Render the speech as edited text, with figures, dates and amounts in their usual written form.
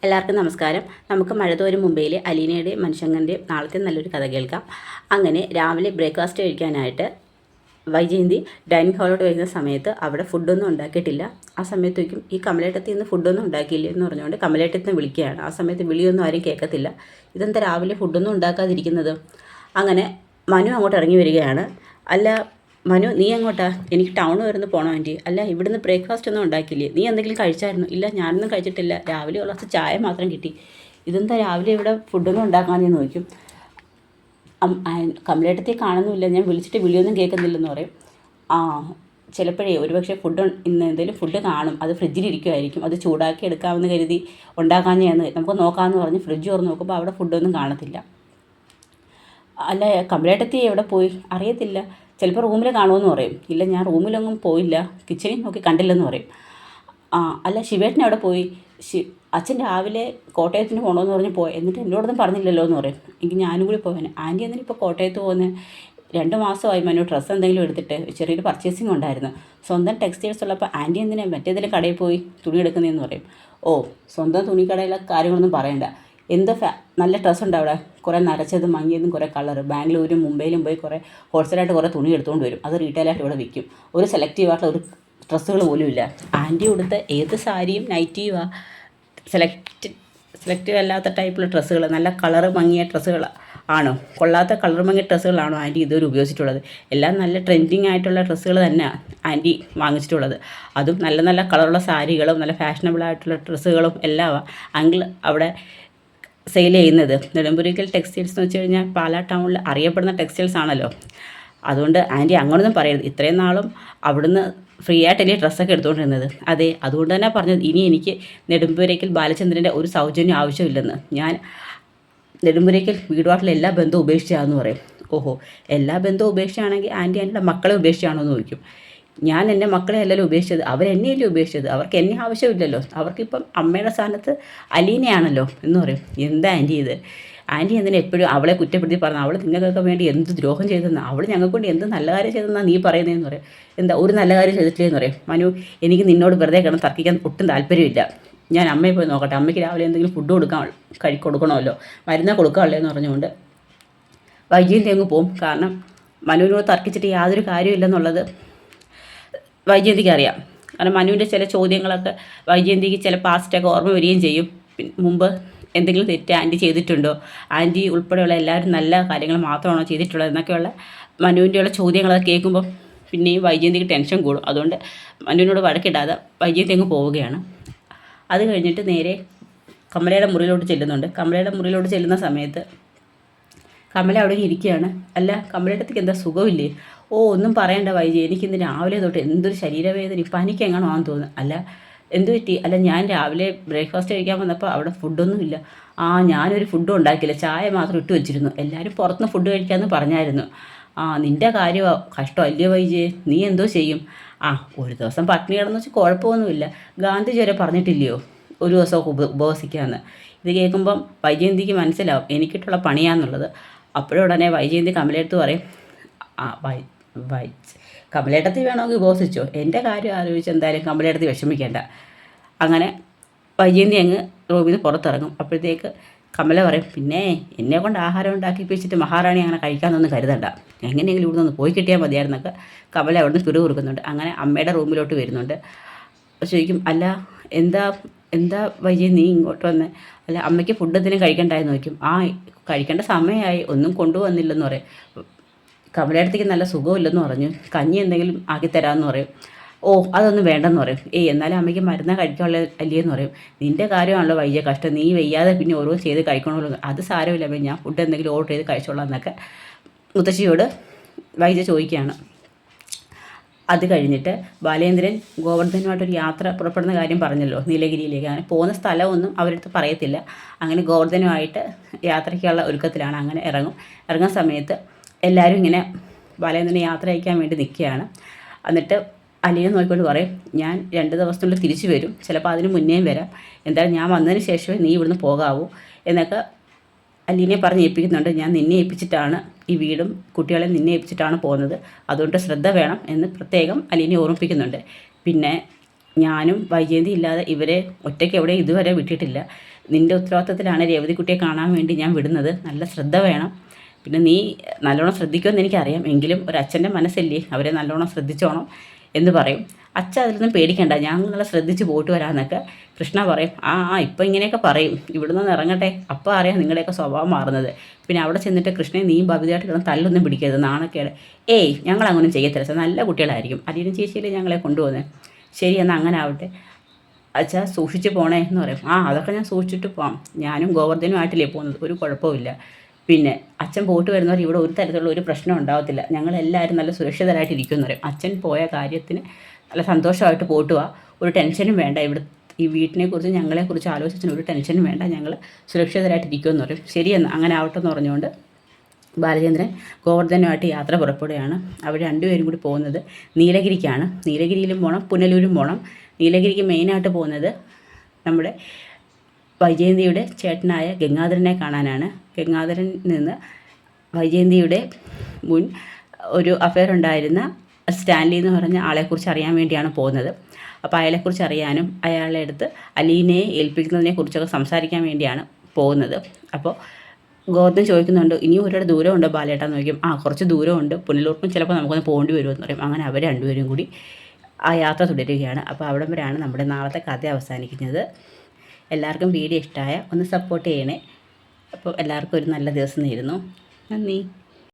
എല്ലാവർക്കും നമസ്കാരം. നമുക്ക് മഴതോരും മുംബൈയിലെ അലീനയുടെയും മനുഷ്യങ്കൻ്റെയും നാളത്തെ നല്ലൊരു കഥ കേൾക്കാം. അങ്ങനെ രാവിലെ ബ്രേക്ക്ഫാസ്റ്റ് കഴിക്കാനായിട്ട് വൈജയന്തി ഡൈനിങ് ഹാളിലോട്ട് വരുന്ന സമയത്ത് അവിടെ ഫുഡൊന്നും ഉണ്ടാക്കിയിട്ടില്ല. ആ സമയത്തേക്കും ഈ കമലേട്ടത്തിൽ നിന്ന് ഫുഡൊന്നും ഉണ്ടാക്കിയില്ല എന്ന് പറഞ്ഞുകൊണ്ട് കമലേട്ടത്തിൽ നിന്ന് വിളിക്കുകയാണ്. ആ സമയത്ത് വിളിയൊന്നും ആരും കേൾക്കത്തില്ല. ഇതെന്താ രാവിലെ ഫുഡൊന്നും ഉണ്ടാക്കാതിരിക്കുന്നത്? അങ്ങനെ മനു അങ്ങോട്ട് ഇറങ്ങി വരികയാണ്. അല്ല മനു, നീ എങ്ങോട്ടാ? എനിക്ക് ടൗൺ വരുന്ന പോകണം ആൻറ്റി. അല്ല ഇവിടുന്ന് ബ്രേക്ക്ഫാസ്റ്റ് ഒന്നും ഉണ്ടാക്കിയില്ലേ? നീ എന്തെങ്കിലും കഴിച്ചായിരുന്നു? ഇല്ല, ഞാനൊന്നും കഴിച്ചിട്ടില്ല. രാവിലെ ഒരു ഗ്ലാസ് ചായ മാത്രം കിട്ടി. ഇതെന്താ രാവിലെ ഇവിടെ ഫുഡൊന്നും ഉണ്ടാക്കാമെന്ന് നോക്കും. കമലേട്ടത്തെ കാണുന്നുമില്ല, ഞാൻ വിളിച്ചിട്ട് വിളിയൊന്നും കേൾക്കുന്നില്ലെന്ന് പറയും. ആ ചിലപ്പോഴേ ഒരുപക്ഷെ ഇന്ന് എന്തെങ്കിലും ഫുഡ് കാണും, അത് ഫ്രിഡ്ജിലിരിക്കുമായിരിക്കും, അത് ചൂടാക്കി എടുക്കാമെന്ന് കരുതി ഉണ്ടാക്കാഞ്ഞെന്ന് നമുക്ക് നോക്കാമെന്ന് പറഞ്ഞ് ഫ്രിഡ്ജ് തുറന്ന് നോക്കുമ്പോൾ അവിടെ ഫുഡൊന്നും കാണത്തില്ല. അല്ല കമലേട്ടത്തി എവിടെ പോയി? അറിയത്തില്ല, ചിലപ്പോൾ റൂമിൽ കാണുമെന്ന് പറയും. ഇല്ല, ഞാൻ റൂമിലൊന്നും പോയില്ല, കിച്ചണിൽ നോക്കി കണ്ടില്ലെന്ന് പറയും. അല്ല ശിവേട്ടൻ എവിടെ പോയി? അച്ഛൻ രാവിലെ കോട്ടയത്തിന് പോകണമെന്ന് പറഞ്ഞ് പോയി, എന്നിട്ട് എന്നോടൊന്നും പറഞ്ഞില്ലല്ലോ എന്ന് പറയും. എങ്കിൽ ഞാനും കൂടി പോകാൻ. ആൻറ്റി എന്തിനാ ഇപ്പോൾ കോട്ടയത്ത് പോകുന്നത്? 2 മാസമായി മനു ഡ്രസ്സ് എന്തെങ്കിലും എടുത്തിട്ട്, ചെറിയൊരു പർച്ചേസിങ് ഉണ്ടായിരുന്നു. സ്വന്തം ടെക്സ്റ്റൈൽസ് ഉള്ളപ്പോൾ ആൻറ്റി എന്തിനാ മറ്റേതെങ്കിലും കടയിൽ പോയി തുണി എടുക്കുന്നതെന്ന് പറയും. ഓ, സ്വന്തം തുണിക്കടയിലെ കാര്യങ്ങളൊന്നും പറയണ്ട. എന്ത് നല്ല ഡ്രസ്സ് ഉണ്ട് അവിടെ, കുറേ നരച്ചതും മങ്ങിയതും കുറേ കളർ. ബാംഗ്ലൂരും മുംബൈയിലും പോയി കുറേ ഹോൾസെയിലായിട്ട് കുറേ തുണി എടുത്തുകൊണ്ട് വരും, അത് റീറ്റെയിലായിട്ട് ഇവിടെ വിൽക്കും. ഒരു സെലക്റ്റീവായിട്ടുള്ള ഒരു ഡ്രസ്സുകൾ പോലും ഇല്ല. ആൻറ്റി കൊടുത്ത ഏത് സാരിയും നൈറ്റിയുമാണ് സെലക്റ്റീവ് അല്ലാത്ത ടൈപ്പിലുള്ള ഡ്രസ്സുകൾ, നല്ല കളർ മങ്ങിയ ഡ്രസ്സുകൾ ആണോ? കൊള്ളാത്ത കളർ മങ്ങിയ ഡ്രസ്സുകളാണോ ആൻറ്റി ഇതുവരെ ഉപയോഗിച്ചിട്ടുള്ളത്? എല്ലാം നല്ല ട്രെൻഡിങ് ആയിട്ടുള്ള ഡ്രസ്സുകൾ തന്നെയാണ് ആൻറ്റി വാങ്ങിച്ചിട്ടുള്ളത്. അതും നല്ല നല്ല കളറുള്ള സാരികളും നല്ല ഫാഷനബിൾ ആയിട്ടുള്ള ഡ്രസ്സുകളും എല്ലാം അങ്കിൾ അവിടെ സെയിൽ ചെയ്യുന്നത്. നെടുമ്പുരിക്കൽ ടെക്സ്റ്റൈൽസ് എന്ന് വെച്ച് കഴിഞ്ഞാൽ പാലാ ടൗണിൽ അറിയപ്പെടുന്ന ടെക്സ്റ്റൈൽസ് ആണല്ലോ. അതുകൊണ്ട് ആൻറ്റി അങ്ങോട്ടൊന്നും പറയരുത്. ഇത്രയും നാളും അവിടുന്ന് ഫ്രീ ആയിട്ടല്ലേ ഡ്രസ്സൊക്കെ എടുത്തുകൊണ്ടിരുന്നത്? അതെ, അതുകൊണ്ട് തന്നെ പറഞ്ഞത് ഇനി എനിക്ക് നെടുമ്പുരയ്ക്കൽ ബാലചന്ദ്രൻ്റെ ഒരു സൗജന്യം ആവശ്യമില്ലെന്ന്. ഞാൻ നെടുമ്പുരയ്ക്കൽ വീടുമായിട്ടുള്ള എല്ലാ ബന്ധവും ഉപേക്ഷിച്ചാന്ന് പറയും. ഓഹോ, എല്ലാ ബന്ധവും ഉപേക്ഷിച്ചാണെങ്കിൽ ആൻറ്റിയുടെ മക്കളെ ഉപേക്ഷിച്ചാണോ എന്ന് ചോദിക്കും. ഞാൻ എൻ്റെ മക്കളെ അല്ലല്ലോ ഉപേക്ഷിച്ചത്, അവരെന്നെയല്ലേ ഉപേക്ഷിച്ചത്, അവർക്ക് എന്നെ ആവശ്യമില്ലല്ലോ, അവർക്കിപ്പം അമ്മയുടെ സ്ഥാനത്ത് അലീനയാണല്ലോ എന്ന് പറയും. എന്താ ആൻറ്റി ഇത്? ആൻറ്റി എന്തിനാ എപ്പോഴും അവളെ കുറ്റപ്പെടുത്തി പറഞ്ഞു? അവൾ നിങ്ങൾക്കൊക്കെ വേണ്ടി എന്ത് ദ്രോഹം ചെയ്തെന്ന്, അവൾ ഞങ്ങൾക്ക് വേണ്ടി എന്ത് നല്ല കാര്യം ചെയ്തെന്നാണ് നീ പറയുന്നതെന്ന് പറയും. എന്താ ഒരു നല്ല കാര്യം ചെയ്തിട്ടില്ലെന്ന് പറയും. മനു, എനിക്ക് നിന്നോട് വെറുതെ കിടന്ന് തർക്കിക്കാൻ ഒട്ടും താല്പര്യമില്ല. ഞാൻ അമ്മയെ പോയി നോക്കട്ടെ, അമ്മയ്ക്ക് രാവിലെ എന്തെങ്കിലും ഫുഡ് കൊടുക്കണമല്ലോ, മരുന്ന് കൊടുക്കാമല്ലോ എന്ന് പറഞ്ഞുകൊണ്ട് വൈജയന്തി അങ്ങ് പോവും. കാരണം മനുവിനോട് തർക്കിച്ചിട്ട് യാതൊരു കാര്യമില്ലെന്നുള്ളത് വൈജയന്തിക്ക് അറിയാം. കാരണം മനുവിൻ്റെ ചില ചോദ്യങ്ങളൊക്കെ വൈജയന്തിക്ക് ചില പാസ്റ്റൊക്കെ ഓർമ്മ വരികയും ചെയ്യും. മുമ്പ് എന്തെങ്കിലും തെറ്റ് ആൻറ്റി ചെയ്തിട്ടുണ്ടോ, ആൻറ്റി ഉൾപ്പെടെയുള്ള എല്ലാവരും നല്ല കാര്യങ്ങൾ മാത്രമാണോ ചെയ്തിട്ടുള്ളത് എന്നൊക്കെയുള്ള മനുവിൻ്റെയുള്ള ചോദ്യങ്ങളൊക്കെ കേൾക്കുമ്പോൾ പിന്നെയും വൈജയന്തിക്ക് ടെൻഷൻ കൂടും. അതുകൊണ്ട് മനുവിനോട് വഴക്കിടാതെ വൈജയന്തി അങ്ങ് പോവുകയാണ്. അത് കഴിഞ്ഞിട്ട് നേരെ കമലയുടെ മുറിയിലോട്ട് ചെല്ലുന്നുണ്ട്. കമലയുടെ മുറിയിലോട്ട് ചെല്ലുന്ന സമയത്ത് കമല അവിടെ ഇരിക്കുകയാണ്. അല്ല കമലയിടത്തേക്ക് എന്താ സുഖമില്ലേ? ഓ, ഒന്നും പറയണ്ട വൈജി, എനിക്കിന്ന് രാവിലെ തൊട്ട് എന്തൊരു ശരീരവേദന, പനിക്ക് എങ്ങാണോ ആണെന്ന് തോന്നുന്നു. അല്ല എന്തു പറ്റി? അല്ല ഞാൻ രാവിലെ ബ്രേക്ക്ഫാസ്റ്റ് കഴിക്കാൻ വന്നപ്പോൾ അവിടെ ഫുഡൊന്നുമില്ല. ഞാനൊരു ഫുഡും ഉണ്ടാക്കിയില്ല, ചായ മാത്രം ഇട്ട് വെച്ചിരുന്നു. എല്ലാവരും പുറത്തുനിന്ന് ഫുഡ് കഴിക്കാമെന്ന് പറഞ്ഞായിരുന്നു. നിൻ്റെ കാര്യമോ കഷ്ടം അല്ലയോ വൈജി, നീ എന്തോ ചെയ്യും? ഒരു ദിവസം പട്ടിണി കിടന്ന് വെച്ചാൽ കുഴപ്പമൊന്നുമില്ല. ഗാന്ധിജി വരെ പറഞ്ഞിട്ടില്ലയോ ഒരു ദിവസം ഉപവസിക്കാമെന്ന്? ഇത് കേൾക്കുമ്പം വൈജയന്തിക്ക് മനസ്സിലാവും എനിക്കിട്ടുള്ള പണിയാന്നുള്ളത്. അപ്പോഴുടനെ വൈജയന്തി കമലയെടുത്ത് പറയും, കമലേട്ടത്തി വേണമെങ്കിൽ ഉപവസിച്ചോ, എൻ്റെ കാര്യം ആലോചിച്ച് എന്തായാലും കമലേട്ടത്തി വിഷമിക്കേണ്ട. അങ്ങനെ വൈജയന്തി അങ്ങ് റൂമിൽ നിന്ന് പുറത്തിറങ്ങും. അപ്പോഴത്തേക്ക് കമല പറയും, പിന്നെ എന്നെ കൊണ്ട് ആഹാരം ഉണ്ടാക്കിപ്പിച്ചിട്ട് മഹാറാണി അങ്ങനെ കഴിക്കാമെന്നൊന്നും കരുതണ്ട, എങ്ങനെയെങ്കിലും ഇവിടെ നിന്ന് പോയി കിട്ടിയാൽ മതിയായിരുന്നൊക്കെ കമല അവിടെ നിന്ന് കൊടുക്കുന്നുണ്ട്. അങ്ങനെ അമ്മയുടെ റൂമിലോട്ട് വരുന്നുണ്ട്. ചോദിക്കും, അല്ല എന്താ വൈജി നീ ഇങ്ങോട്ട് വന്ന്? അല്ല അമ്മയ്ക്ക് ഫുഡ് എന്തെങ്കിലും കഴിക്കണ്ടായെന്ന് ചോദിക്കും. കഴിക്കേണ്ട സമയമായി, ഒന്നും കൊണ്ടുവന്നില്ലെന്ന് പറയും. കമലയിടത്തേക്ക് നല്ല സുഖമില്ലെന്ന് പറഞ്ഞു, കഞ്ഞി എന്തെങ്കിലും ആക്കിത്തരാമെന്ന് പറയും. ഓ, അതൊന്നും വേണ്ടെന്ന് പറയും. എന്നാലും അമ്മയ്ക്ക് മരുന്ന് കഴിക്കാനുള്ള അല്ലേന്ന് പറയും. നിൻ്റെ കാര്യമാണല്ലോ വയ്യ കഷ്ടം, നീ വയ്യാതെ പിന്നെ ഓരോ ചെയ്ത് കഴിക്കണമല്ലോ. അത് സാരമില്ല, ഞാൻ ഫുഡ് എന്തെങ്കിലും ഓർഡർ ചെയ്ത് കഴിച്ചോളാം എന്നൊക്കെ മുത്തശ്ശിയോട് വൈജ ചോദിക്കുകയാണ്. അത് കഴിഞ്ഞിട്ട് ബാലേന്ദ്രൻ ഗോവർദ്ധനുമായിട്ടൊരു യാത്ര പുറപ്പെടുന്ന കാര്യം പറഞ്ഞല്ലോ, നീലഗിരിയിലേക്ക്. അങ്ങനെ പോകുന്ന സ്ഥലമൊന്നും അവരടുത്ത് പറയത്തില്ല. അങ്ങനെ ഗോവർദ്ധനുമായിട്ട് യാത്രയ്ക്കുള്ള ഒരുക്കത്തിലാണ്. അങ്ങനെ ഇറങ്ങുന്ന സമയത്ത് എല്ലാവരും ഇങ്ങനെ ബാലേന്ദ്രനെ യാത്ര അയക്കാൻ വേണ്ടി നിൽക്കുകയാണ്. എന്നിട്ട് അലീന നോക്കിക്കൊണ്ട് പറയും, ഞാൻ 2 ദിവസത്തിനുള്ളിൽ തിരിച്ചു വരും, ചിലപ്പോൾ അതിന് മുന്നേയും വരാം, എന്തായാലും ഞാൻ വന്നതിന് ശേഷമേ നീ ഇവിടുന്ന് പോകാവൂ എന്നൊക്കെ അലീനയെ പറഞ്ഞ് ഏൽപ്പിക്കുന്നുണ്ട്. ഞാൻ നിന്നെ ഏൽപ്പിച്ചിട്ടാണ് ഈ വീടും കുട്ടികളെ നിന്നെ ഏൽപ്പിച്ചിട്ടാണ് പോകുന്നത്, അതുകൊണ്ട് ശ്രദ്ധ വേണം എന്ന് പ്രത്യേകം അലീനയെ ഓർമ്മിപ്പിക്കുന്നുണ്ട്. പിന്നെ ഞാനും വൈജയന്തി ഇല്ലാതെ ഇവരെ ഒറ്റയ്ക്ക് എവിടെ ഇതുവരെ വിട്ടിട്ടില്ല. നിൻ്റെ ഉത്തരവാദിത്തത്തിലാണ് രേവതിക്കുട്ടിയെ കാണാൻ വേണ്ടി ഞാൻ വിടുന്നത്. നല്ല ശ്രദ്ധ വേണം. പിന്നെ നീ നല്ലോണം ശ്രദ്ധിക്കുമെന്ന് എനിക്കറിയാം. എങ്കിലും ഒരു അച്ഛൻ്റെ മനസ്സല്ലേ, അവരെ നല്ലോണം ശ്രദ്ധിച്ചോണം എന്ന് പറയും. അച്ഛൻ അതിലൊന്നും പേടിക്കണ്ട, ഞാൻ നിങ്ങളെ ശ്രദ്ധിച്ച് പോയിട്ട് വരാമെന്നൊക്കെ കൃഷ്ണ പറയും. ഇപ്പം ഇങ്ങനെയൊക്കെ പറയും, ഇവിടുന്ന് ഇറങ്ങട്ടെ, അപ്പം അറിയാം നിങ്ങളുടെയൊക്കെ സ്വഭാവം മാറുന്നത്. പിന്നെ അവിടെ ചെന്നിട്ട് കൃഷ്ണനെ നീയും ബബിതയായിട്ട് കിടന്ന് തല്ലൊന്നും പിടിക്കരുത്, നാണക്കേട്. ഏയ് ഞങ്ങളങ്ങനെ ചെയ്യത്തില്ല, നല്ല കുട്ടികളായിരിക്കും. അലീന ചേച്ചിയിലെ ഞങ്ങളെ കൊണ്ടുപോകുന്നത്. ശരി, എന്നാൽ അങ്ങനെ ആവട്ടെ. അച്ഛാ സൂക്ഷിച്ച് പോണേ എന്ന് പറയും. അതൊക്കെ ഞാൻ സൂക്ഷിച്ചിട്ട് പോകാം, ഞാനും ഗോവർദ്ധനുമായിട്ടില്ലേ പോകുന്നത്, ഒരു കുഴപ്പമില്ല. പിന്നെ അച്ഛൻ പോയിട്ട് വരുന്നവർ ഇവിടെ ഒരു തരത്തിലുള്ള ഒരു പ്രശ്നം ഉണ്ടാകത്തില്ല, ഞങ്ങളെല്ലാവരും നല്ല സുരക്ഷിതരായിട്ടിരിക്കുമെന്ന് പറയും. അച്ഛൻ പോയ കാര്യത്തിന് നല്ല സന്തോഷമായിട്ട് പോയിട്ട് വാ, ഒരു ടെൻഷനും വേണ്ട, ഇവിടെ ഈ വീട്ടിനെക്കുറിച്ച് ഞങ്ങളെക്കുറിച്ച് ആലോചിച്ചതിന് ഒരു ടെൻഷനും വേണ്ട, ഞങ്ങൾ സുരക്ഷിതരായിട്ടിരിക്കുമെന്ന് പറയും. ശരിയെന്ന് അങ്ങനെ ആവട്ടെ എന്ന് പറഞ്ഞുകൊണ്ട് ബാലചന്ദ്രൻ ഗോവർദ്ധനുമായിട്ട് യാത്ര പുറപ്പെടുകയാണ്. അവർ രണ്ടുപേരും കൂടി പോകുന്നത് നീലഗിരിക്കാണ്. നീലഗിരിയിലും പോകണം, പുനലൂരും പോകണം. നീലഗിരിക്ക് മെയിനായിട്ട് പോകുന്നത് നമ്മുടെ വൈജയന്തിയുടെ ചേട്ടനായ ഗംഗാധരനെ കാണാനാണ്. ഗംഗാധരൻ നിന്ന് വൈജയന്തിയുടെ മുൻ ഒരു അഫെയർ ഉണ്ടായിരുന്ന സ്റ്റാൻലി എന്ന് പറഞ്ഞ ആളെക്കുറിച്ച് അറിയാൻ വേണ്ടിയാണ് പോകുന്നത്. അപ്പോൾ അയാളെക്കുറിച്ച് അറിയാനും അയാളെ അടുത്ത് അലീനയെ ഏൽപ്പിക്കുന്നതിനെ കുറിച്ചൊക്കെ സംസാരിക്കാൻ വേണ്ടിയാണ് പോകുന്നത്. അപ്പോൾ ഗോവർദ്ധൻ ചോദിക്കുന്നുണ്ട്, ഇനിയും ഒരുപാട് ദൂരമുണ്ടോ ബാലേട്ടാന്ന് ചോദിക്കും. കുറച്ച് ദൂരമുണ്ട്, പുനലൂർക്കും ചിലപ്പോൾ നമുക്കൊന്ന് പോകേണ്ടി വരുമെന്ന് പറയും. അങ്ങനെ അവർ രണ്ടുപേരും കൂടി ആ യാത്ര തുടരുകയാണ്. അപ്പോൾ അവിടം വരെയാണ് നമ്മുടെ നാളത്തെ കഥ അവസാനിക്കുന്നത്. എല്ലാവർക്കും വീഡിയോ ഇഷ്ടമായ ഒന്ന് സപ്പോർട്ട് ചെയ്യണേ. അപ്പോൾ എല്ലാവർക്കും ഒരു നല്ല ദിവസം നേരുന്നു. നന്ദി.